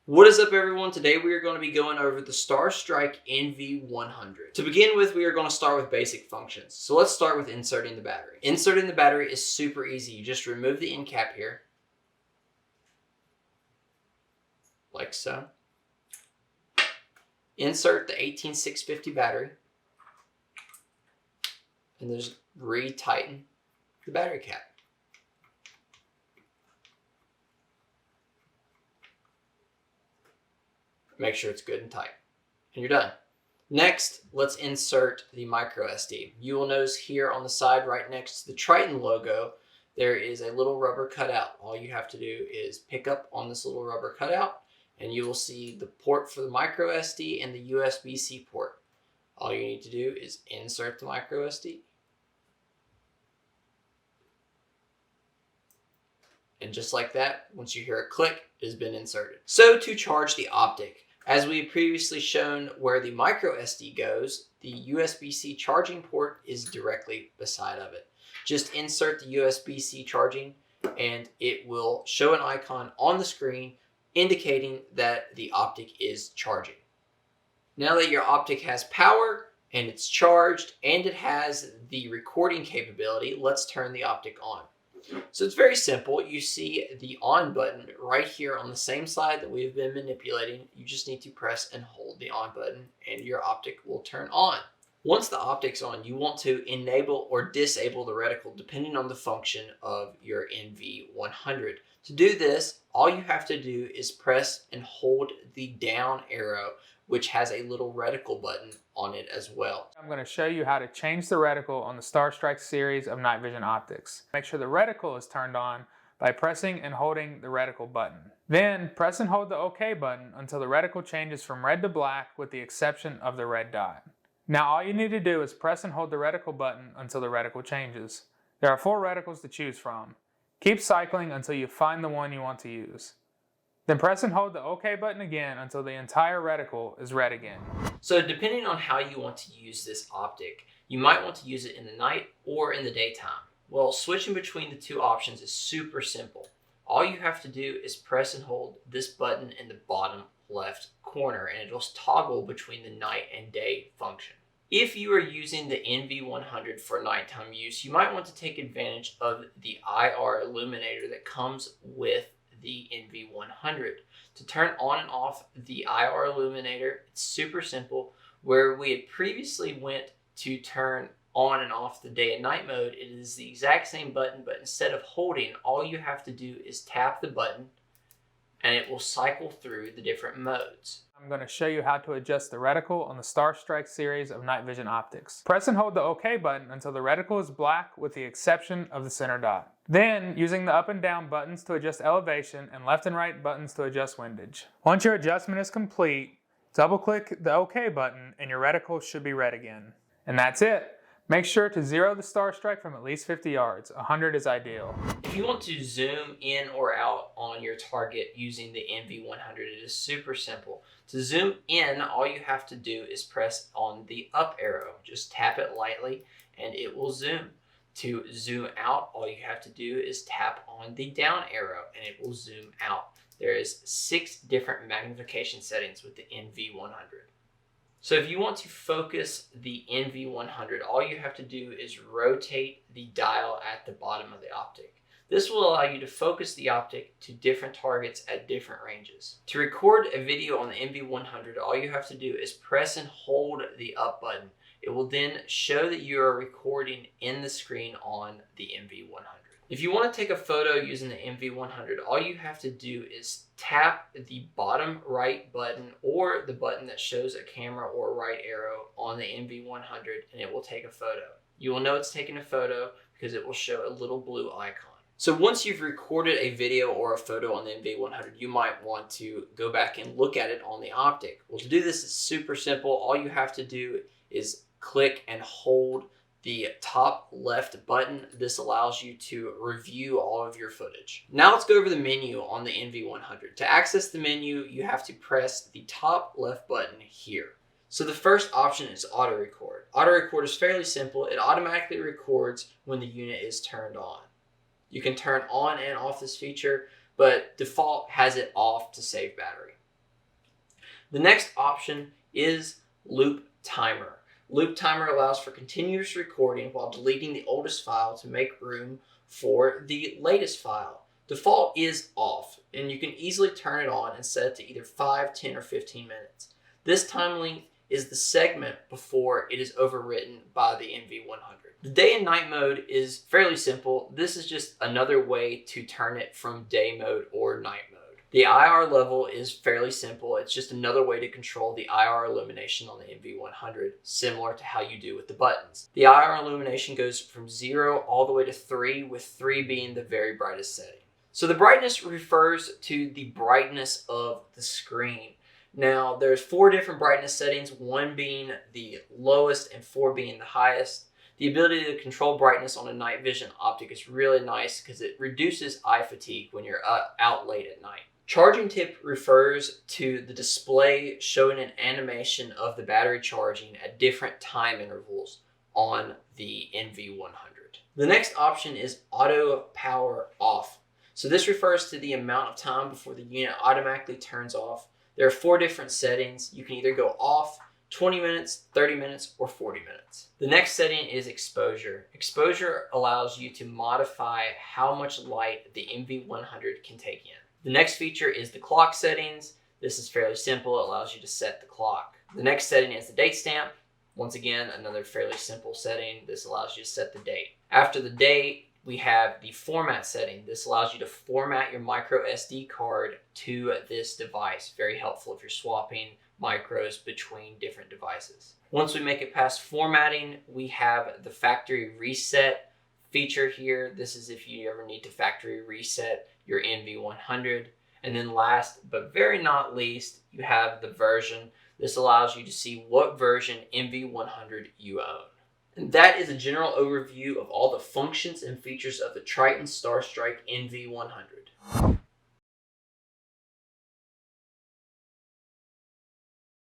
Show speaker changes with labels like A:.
A: What is up, everyone? Today we are going to be going over the Starstrike NV100. To begin with, we are going to start with basic functions. So let's start with inserting the battery. Inserting the battery is super easy. You just remove the end cap here, like so. Insert the 18650 battery, and just re-tighten the battery cap. Make sure it's good and tight, and you're done. Next, let's insert the micro SD. You will notice here on the side right next to the Triton logo, there is a little rubber cutout. All you have to do is pick up on this little rubber cutout, and you will see the port for the micro SD and the USB-C port. All you need to do is insert the micro SD. And just like that, once you hear a click, it has been inserted. So to charge the optic, as we previously shown where the micro SD goes, the USB-C charging port is directly beside of it. Just insert the USB-C charging and it will show an icon on the screen indicating that the optic is charging. Now that your optic has power and it's charged and it has the recording capability, let's turn the optic on. So it's very simple. You see the on button right here on the same side that we've been manipulating. You just need to press and hold the on button and your optic will turn on. Once the optic's on, you want to enable or disable the reticle depending on the function of your NV100. To do this, all you have to do is press and hold the down arrow, which has a little reticle button on it as well.
B: I'm going to show you how to change the reticle on the Starstrike series of night vision optics. Make sure the reticle is turned on by pressing and holding the reticle button. Then press and hold the OK button until the reticle changes from red to black with the exception of the red dot. Now all you need to do is press and hold the reticle button until the reticle changes. There are 4 reticles to choose from. Keep cycling until you find the one you want to use. Then press and hold the OK button again until the entire reticle is red again.
A: So depending on how you want to use this optic, you might want to use it in the night or in the daytime. Well, switching between the two options is super simple. All you have to do is press and hold this button in the bottom left corner and it will toggle between the night and day function. If you are using the NV100 for nighttime use, you might want to take advantage of the IR illuminator that comes with the NV100. To turn on and off the IR illuminator, it's super simple. Where we had previously went to turn on and off the day and night mode, it is the exact same button, but instead of holding, all you have to do is tap the button and it will cycle through the different modes.
B: I'm going to show you how to adjust the reticle on the Starstrike series of night vision optics. Press and hold the OK button until the reticle is black with the exception of the center dot. Then, using the up and down buttons to adjust elevation and left and right buttons to adjust windage. Once your adjustment is complete, double click the OK button and your reticle should be red again. And that's it. Make sure to zero the Starstrike from at least 50 yards. 100 is ideal.
A: If you want to zoom in or out on your target using the NV100, it is super simple. To zoom in, all you have to do is press on the up arrow. Just tap it lightly and it will zoom. To zoom out, all you have to do is tap on the down arrow and it will zoom out. There is 6 different magnification settings with the NV100. So if you want to focus the NV100, all you have to do is rotate the dial at the bottom of the optic. This will allow you to focus the optic to different targets at different ranges. To record a video on the NV100, all you have to do is press and hold the up button. It will then show that you are recording in the screen on the NV100. If you want to take a photo using the NV100, all you have to do is tap the bottom right button or the button that shows a camera or right arrow on the NV100 and it will take a photo. You will know it's taking a photo because it will show a little blue icon. So once you've recorded a video or a photo on the NV100, you might want to go back and look at it on the optic. Well, to do this is super simple. All you have to do is click and hold the top left button. This allows you to review all of your footage. Now let's go over the menu on the NV100. To access the menu, you have to press the top left button here. So the first option is auto record. Auto record is fairly simple. It automatically records when the unit is turned on. You can turn on and off this feature, but default has it off to save battery. The next option is loop timer. Loop timer allows for continuous recording while deleting the oldest file to make room for the latest file. Default is off, and you can easily turn it on and set it to either 5, 10, or 15 minutes. This time length is the segment before it is overwritten by the NV100. The day and night mode is fairly simple. This is just another way to turn it from day mode or night mode. The IR level is fairly simple. It's just another way to control the IR illumination on the NV100, similar to how you do with the buttons. The IR illumination goes from 0 all the way to 3, with 3 being the very brightest setting. So the brightness refers to the brightness of the screen. Now, there's 4 different brightness settings, 1 being the lowest and 4 being the highest. The ability to control brightness on a night vision optic is really nice because it reduces eye fatigue when you're out late at night. Charging tip refers to the display showing an animation of the battery charging at different time intervals on the NV100. The next option is auto power off. So this refers to the amount of time before the unit automatically turns off. There are 4 different settings. You can either go off, 20 minutes, 30 minutes, or 40 minutes. The next setting is exposure. Exposure allows you to modify how much light the NV100 can take in. The next feature is the clock settings. This is fairly simple. It allows you to set the clock. The next setting is the date stamp. Once again, another fairly simple setting. This allows you to set the date. After the date, we have the format setting. This allows you to format your micro SD card to this device. Very helpful if you're swapping micros between different devices. Once we make it past formatting, we have the factory reset feature here. This is if you ever need to factory reset your NV100. And then last but very not least, you have the version. This allows you to see what version NV100 you own. And that is a general overview of all the functions and features of the Triton Starstrike NV100.